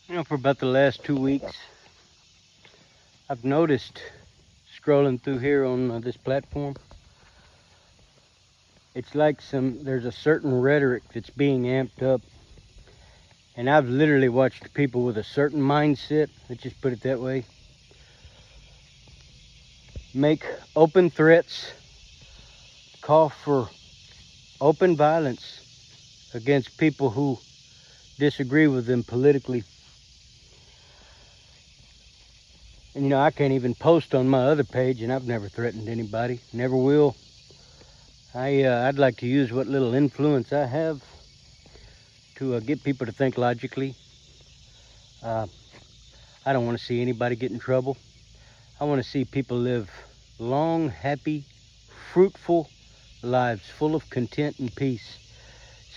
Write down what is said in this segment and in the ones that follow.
For about the last 2 weeks, I've noticed scrolling through here on this platform, it's like there's a certain rhetoric that's being amped up. And I've literally watched people with a certain mindset, let's just put it that way, make open threats, call for open violence against people who disagree with them politically. And I can't even post on my other page, and I've never threatened anybody, never will. I'd like to use what little influence I have to get people to think logically. I don't want to see anybody get in trouble. I want to see people live long, happy, fruitful lives full of content and peace.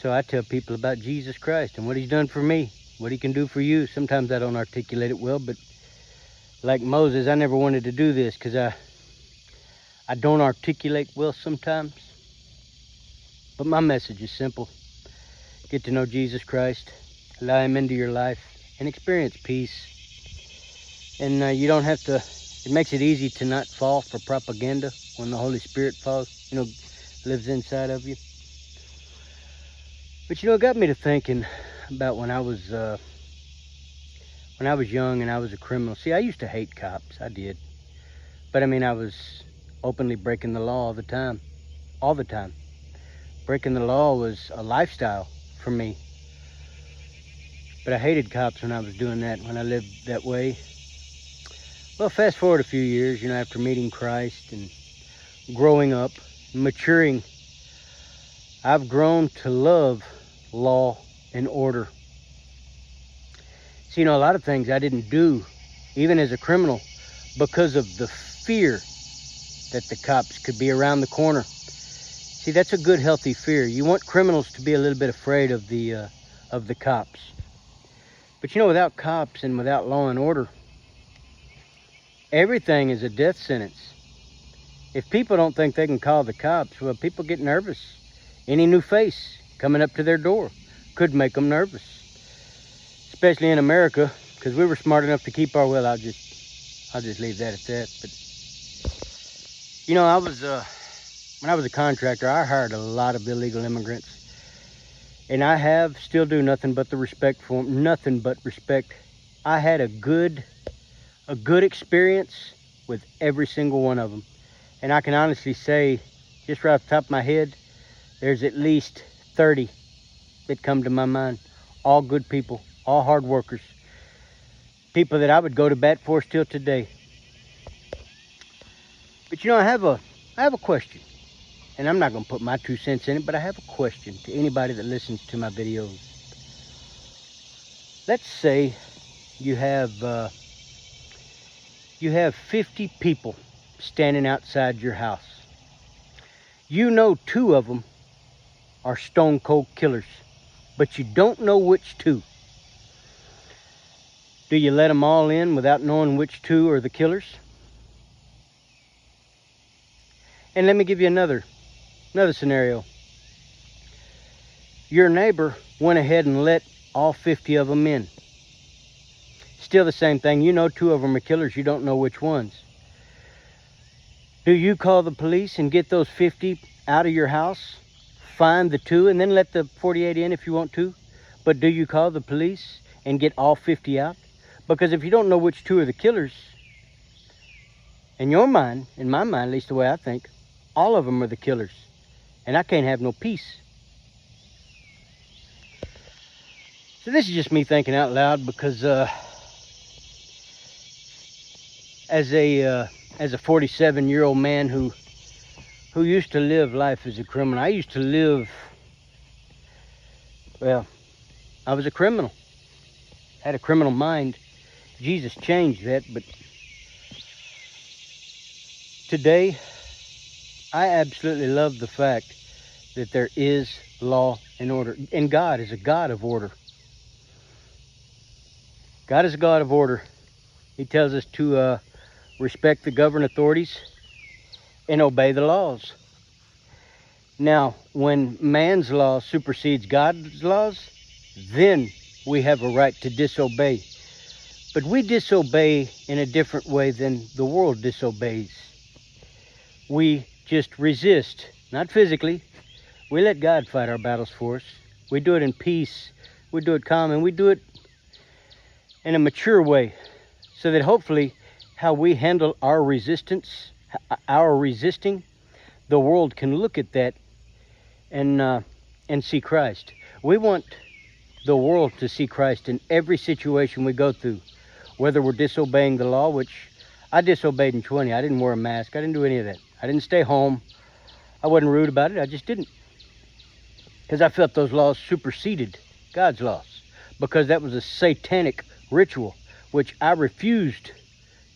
So I tell people about Jesus Christ and what he's done for me, what he can do for you. Sometimes I don't articulate it well, but like Moses, I never wanted to do this because I don't articulate well sometimes. But my message is simple. Get to know Jesus Christ, allow him into your life, and experience peace. And you don't have to, it makes it easy to not fall for propaganda when the Holy Spirit lives inside of you. But it got me to thinking about when I was young and I was a criminal. See, I used to hate cops, I did. But I was openly breaking the law all the time. All the time. Breaking the law was a lifestyle for me. But I hated cops when I was doing that, when I lived that way. Well, fast forward a few years, after meeting Christ and growing up, maturing, I've grown to love law and order. See, a lot of things I didn't do, even as a criminal, because of the fear that the cops could be around the corner. See, that's a good, healthy fear. You want criminals to be a little bit afraid of the cops. But without cops and without law and order, everything is a death sentence. If people don't think they can call the cops, well, people get nervous. Any new face coming up to their door could make them nervous. Especially in America, because we were smart enough to keep our, well, I'll just leave that at that. But, when I was a contractor, I hired a lot of illegal immigrants. And still do nothing but the respect for them, nothing but respect. I had a good experience with every single one of them. And I can honestly say, just right off the top of my head, there's at least 30 that come to my mind. All good people, all hard workers. People that I would go to bat for still today. But I have a question. And I'm not going to put my 2 cents in it, but I have a question to anybody that listens to my videos. Let's say you have 50 people standing outside your house. 2 of them are stone cold killers, but you don't know which 2. Do you let them all in without knowing which 2 are the killers? And let me give you another scenario. Your neighbor went ahead and let all 50 of them in. Still the same thing. 2 of them are killers. You don't know which ones. Do you call the police and get those 50 out of your house? Find the 2 and then let the 48 in if you want to? But do you call the police and get all 50 out? Because if you don't know which 2 are the killers, in your mind, in my mind, at least the way I think, all of them are the killers. And I can't have no peace. So this is just me thinking out loud because as a 47-year-old man who used to live life as a criminal, I used to live, well, I was a criminal. Had a criminal mind. Jesus changed that, but today I absolutely love the fact that there is law and order. And God is a God of order. God is a God of order. He tells us to respect the governing authorities and obey the laws. Now, when man's law supersedes God's laws, then we have a right to disobey. But we disobey in a different way than the world disobeys. We just resist, not physically. We let God fight our battles for us. We do it in peace. We do it calm, and we do it in a mature way, so that hopefully how we handle our resistance, our resisting, the world can look at that and see Christ. We want the world to see Christ in every situation we go through, whether we're disobeying the law, which I disobeyed in 20. I didn't wear a mask. I didn't do any of that. I didn't stay home. I wasn't rude about it. I just didn't. Because I felt those laws superseded God's laws. Because that was a satanic ritual, which I refused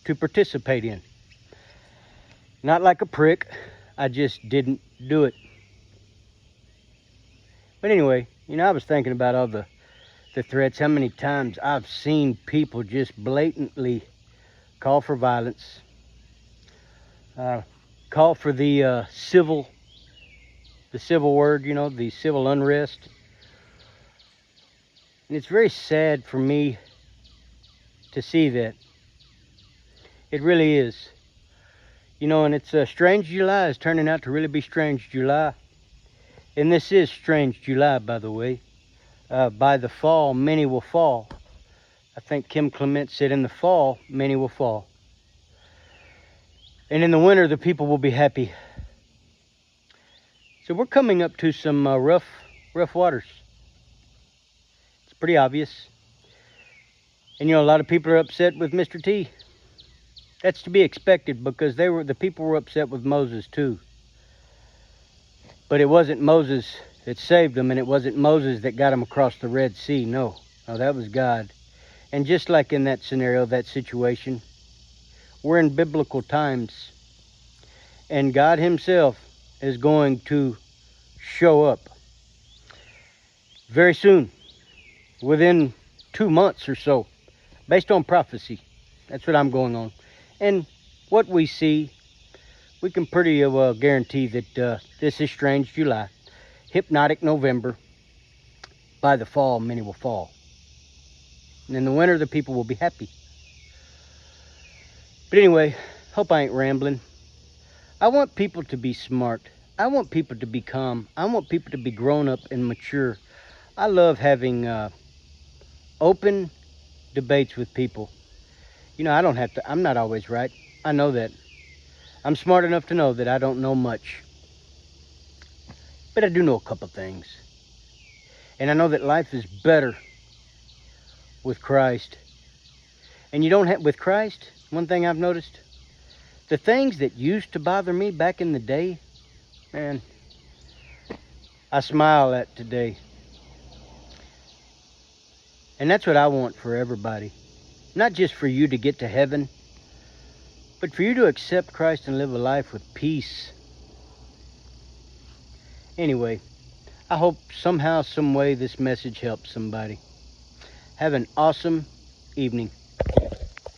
to participate in. Not like a prick. I just didn't do it. But anyway, I was thinking about all the threats, how many times I've seen people just blatantly call for violence, call for the civil word, the civil unrest. And it's very sad for me to see that. It really is. And it's Strange July is turning out to really be Strange July. And this is Strange July, by the way. By the fall, many will fall. I think Kim Clement said in the fall, many will fall. And in the winter, the people will be happy. So we're coming up to some rough waters. It's pretty obvious. And a lot of people are upset with Mr. T. That's to be expected, because the people were upset with Moses too. But it wasn't Moses that saved them, and it wasn't Moses that got them across the Red Sea. No, that was God. And just like in that scenario, that situation, we're in biblical times, and God himself is going to show up very soon, within 2 months or so, based on prophecy. That's what I'm going on. And what we see, we can pretty well guarantee that this is Strange July. Hypnotic November. By the fall, many will fall. And in the winter, the people will be happy. But anyway, hope I ain't rambling. I want people to be smart. I want people to be calm. I want people to be grown up and mature. I love having open debates with people. I'm not always right. I know that. I'm smart enough to know that I don't know much. But I do know a couple things. And I know that life is better with Christ. And with Christ, one thing I've noticed, the things that used to bother me back in the day, man, I smile at today. And that's what I want for everybody. Not just for you to get to heaven, but for you to accept Christ and live a life with peace. Anyway, I hope somehow, some way this message helps somebody. Have an awesome evening.